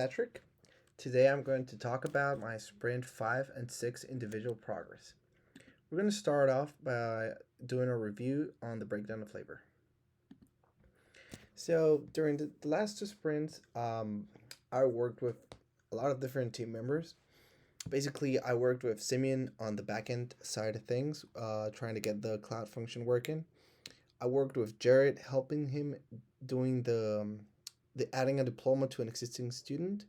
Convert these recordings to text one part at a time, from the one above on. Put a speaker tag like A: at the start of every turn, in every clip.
A: Patrick. Today I'm going to talk about my sprint 5 and 6 individual progress. We're going to start off by doing a review on the breakdown of labor. So during the last two sprints, I worked with a lot of different team members. Basically, I worked with Simeon on the backend side of things, trying to get the cloud function working. I worked with Jared, helping him doing the adding a diploma to an existing student.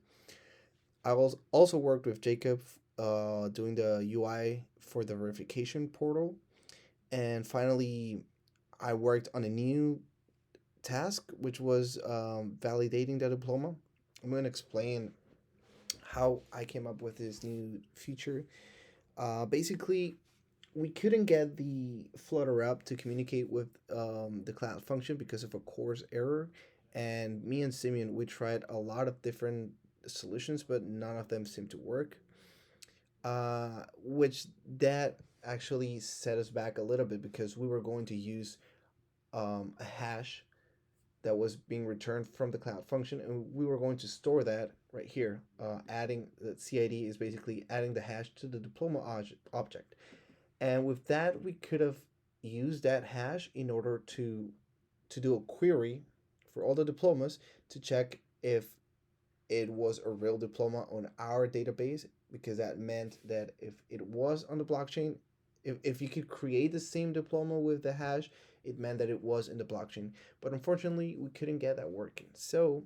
A: I also worked with Jacob doing the UI for the verification portal. And finally, I worked on a new task, which was validating the diploma. I'm going to explain how I came up with this new feature. Basically, we couldn't get the Flutter app to communicate with the cloud function because of a course error. And me and Simeon, we tried a lot of different solutions, but none of them seemed to work. Which that actually set us back a little bit because we were going to use a hash that was being returned from the cloud function, and we were going to store that right here. Adding the CID is basically adding the hash to the diploma object, and with that we could have used that hash in order to do a query for all the diplomas to check if it was a real diploma on our database, because that meant that if it was on the blockchain, if you could create the same diploma with the hash, it meant that it was in the blockchain. But unfortunately, we couldn't get that working. So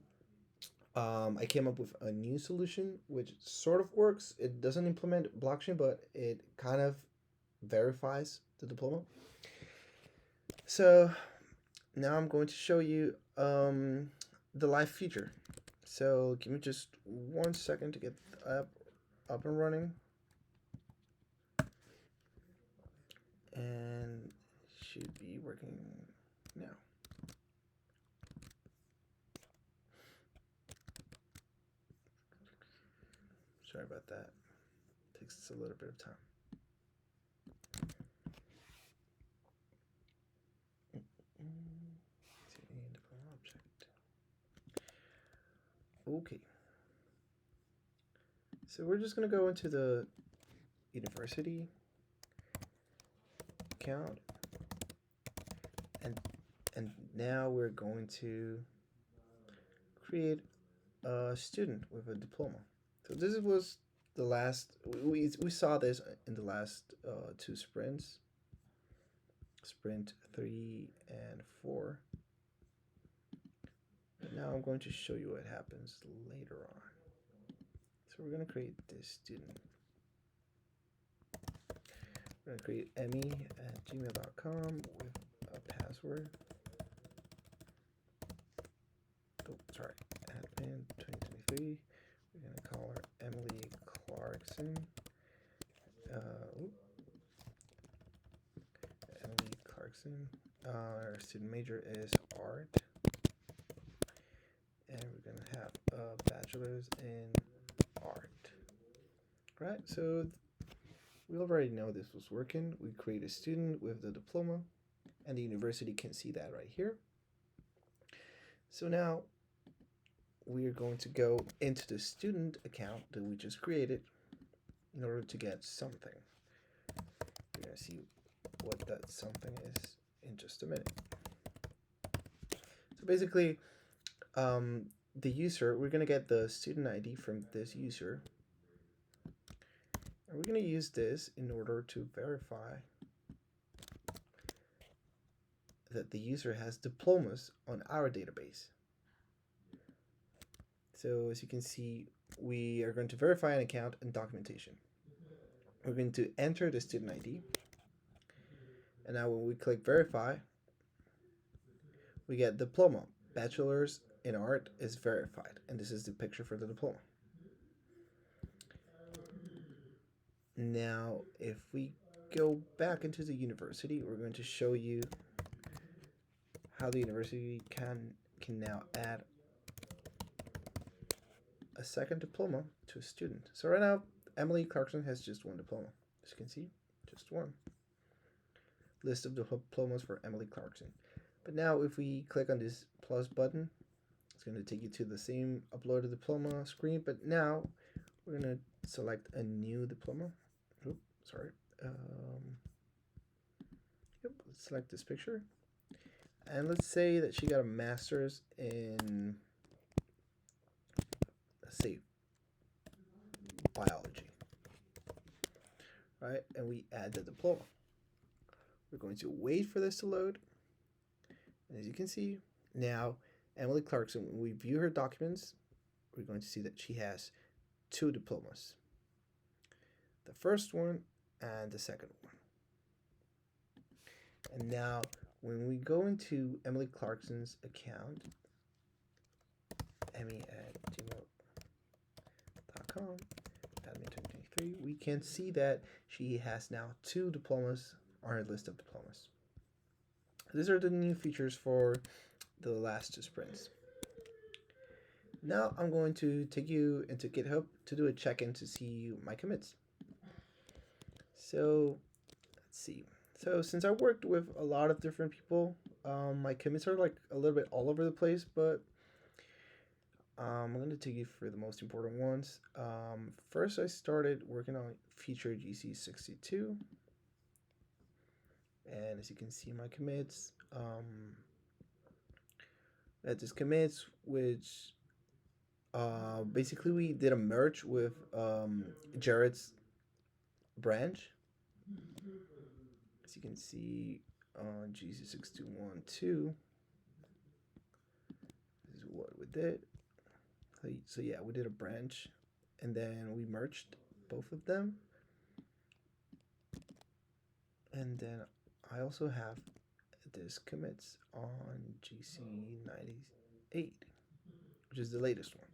A: I came up with a new solution which sort of works. It doesn't implement blockchain, but it kind of verifies the diploma. So now I'm going to show you the live feature. So give me just 1 second to get up and running. And should be working now. Sorry about that. Takes a little bit of time. Object. Okay. So we're just gonna go into the university account, and now we're going to create a student with a diploma. So this was the last, we saw this in the last two sprints, sprint 3 and 4. But now I'm going to show you what happens later on. So we're going to create this student. We're going to create emmy@gmail.com with a password. Oh, sorry, admin 2023. We're going to call her Emily Clarkson. Emily Clarkson. Our student major is art. And we're going to have a bachelor's in art. Right, so we already know this was working. We create a student with the diploma, and the university can see that right here. So now we are going to go into the student account that we just created in order to get something. We're going to see what that something is in just a minute. So basically, the user, we're going to get the student ID from this user. And we're going to use this in order to verify that the user has diplomas on our database. So as you can see, we are going to verify an account and documentation. We're going to enter the student ID. And now when we click verify, we get diploma. Bachelor's in art is verified. And this is the picture for the diploma. Now, if we go back into the university, we're going to show you how the university can now add a second diploma to a student. So right now, Emily Clarkson has just one diploma. As you can see, just one. List of diplomas for Emily Clarkson. But now if we click on this plus button, it's going to take you to the same uploaded diploma screen, but now we're going to select a new diploma. Oops, sorry. Yep, let's select this picture. And let's say that she got a master's in, let's say, biology. Right? And we add the diploma. We're going to wait for this to load. And as you can see, now Emily Clarkson, when we view her documents, we're going to see that she has 2 diplomas. The first one and the second one. And now when we go into Emily Clarkson's account, emmy@gmail.com, admin 2023, we can see that she has now 2 diplomas on her list of diplomas. These are the new features for the last 2 sprints. Now I'm going to take you into GitHub to do a check-in to see my commits. So let's see. So since I worked with a lot of different people, my commits are like a little bit all over the place, but I'm going to take you for the most important ones. First, I started working on feature GC62. And as you can see, my commits, that is commits, which basically we did a merge with Jared's branch. As you can see on GC6212, this is what we did. So yeah, we did a branch, and then we merged both of them. And then I also have this commits on GC98, which is the latest one.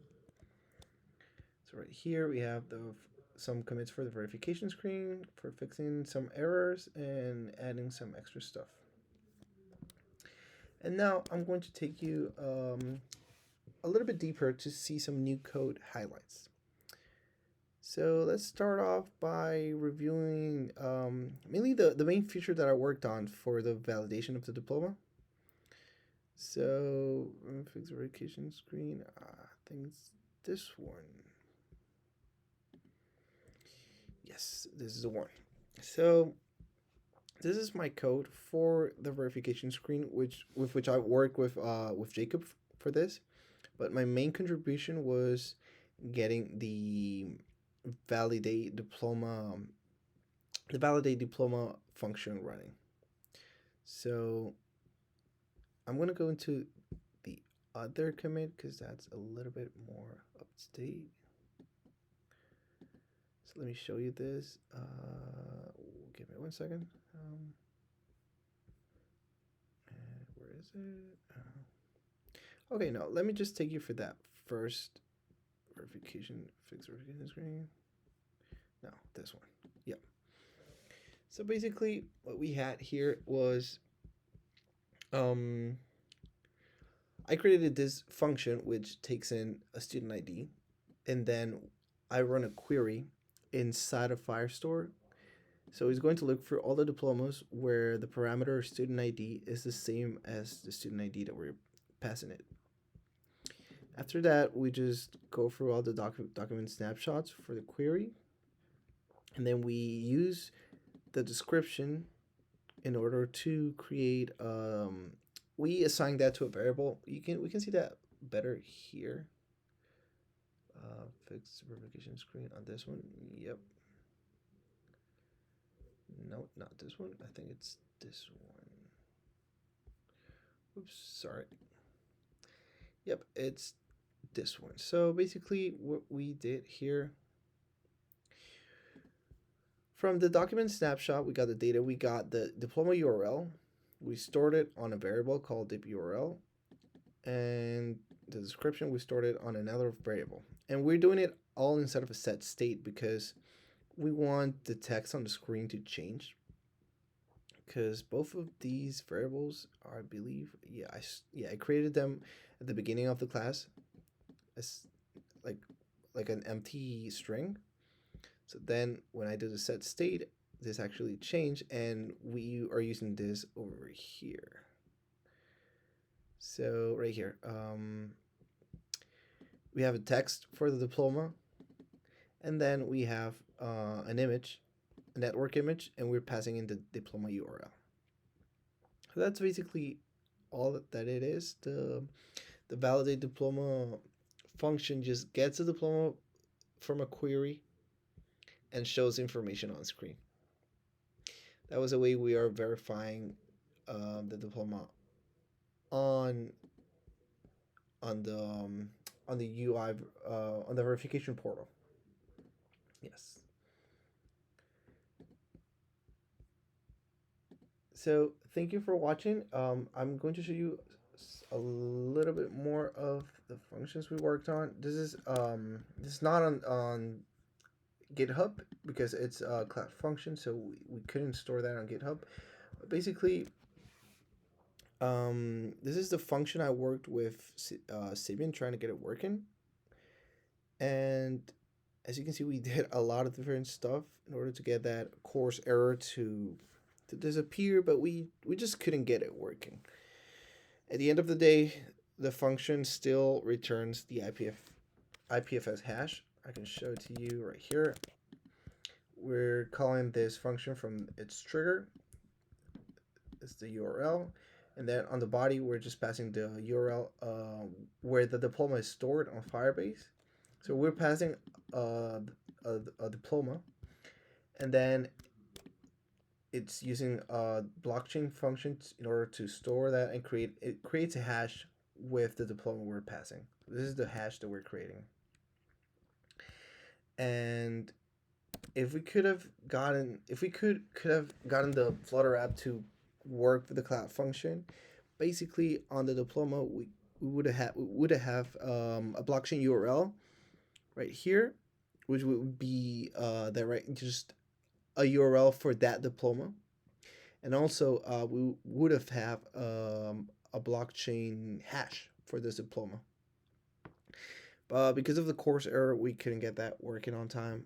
A: So right here we have some commits for the verification screen, for fixing some errors and adding some extra stuff. And now I'm going to take you a little bit deeper to see some new code highlights. So let's start off by reviewing mainly the main feature that I worked on for the validation of the diploma. So fix the verification screen. I think it's this one. Yes, this is the one. So this is my code for the verification screen, with which I work with Jacob for this. But my main contribution was getting the validate diploma function running. So I'm going to go into the other commit because that's a little bit more up to date. So let me show you this. Give me 1 second. Where is it? Okay, no, let me just take you for that first verification, fix verification screen. No, this one. Yep. So basically what we had here was I created this function which takes in a student ID, and then I run a query inside of Firestore. So it's going to look for all the diplomas where the parameter student ID is the same as the student ID that we're passing it. After that, we just go through all the document snapshots for the query, and then we use the description in order to create. We assign that to a variable. We can see that better here. Fix verification screen on this one. Yep. No, not this one. I think it's this one. Oops, sorry. Yep, it's this one. So basically what we did here, from the document snapshot, we got the data, we got the diploma URL, we stored it on a variable called dip URL, and the description we stored it on another variable. And we're doing it all inside of a set state because we want the text on the screen to change, because both of these variables are, I believe, I created them at the beginning of the class as like an empty string. So then when I do the set state, this actually changed, and we are using this over here. So right here, We have a text for the diploma, and then we have an image, a network image, and we're passing in the diploma URL. So that's basically all that it is. The validate diploma function just gets a diploma from a query and shows information on screen. That was a way we are verifying the diploma on on the um, on the UI on the verification portal. Yes. So thank you for watching. I'm going to show you a little bit more of the functions we worked on. This is not on GitHub because it's a cloud function, so we couldn't store that on GitHub. But basically, this is the function I worked with Sibian trying to get it working, and as you can see, we did a lot of different stuff in order to get that course error to disappear, but we just couldn't get it working. At the end of the day, the function still returns the IPFS hash. I can show it to you right here. We're calling this function from its trigger. It's the URL. And then on the body, we're just passing the URL where the diploma is stored on Firebase. So we're passing a diploma. And then it's using blockchain functions in order to store that and creates a hash with the diploma we're passing. This is the hash that we're creating. And if we could have gotten the Flutter app to work with the cloud function, basically on the diploma we would have a blockchain URL right here, which would be just a URL for that diploma, and also we would have a blockchain hash for this diploma. Because of the course error, we couldn't get that working on time.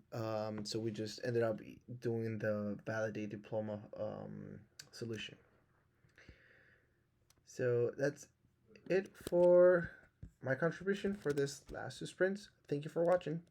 A: So we just ended up doing the validate diploma solution. So that's it for my contribution for this last two sprints. Thank you for watching.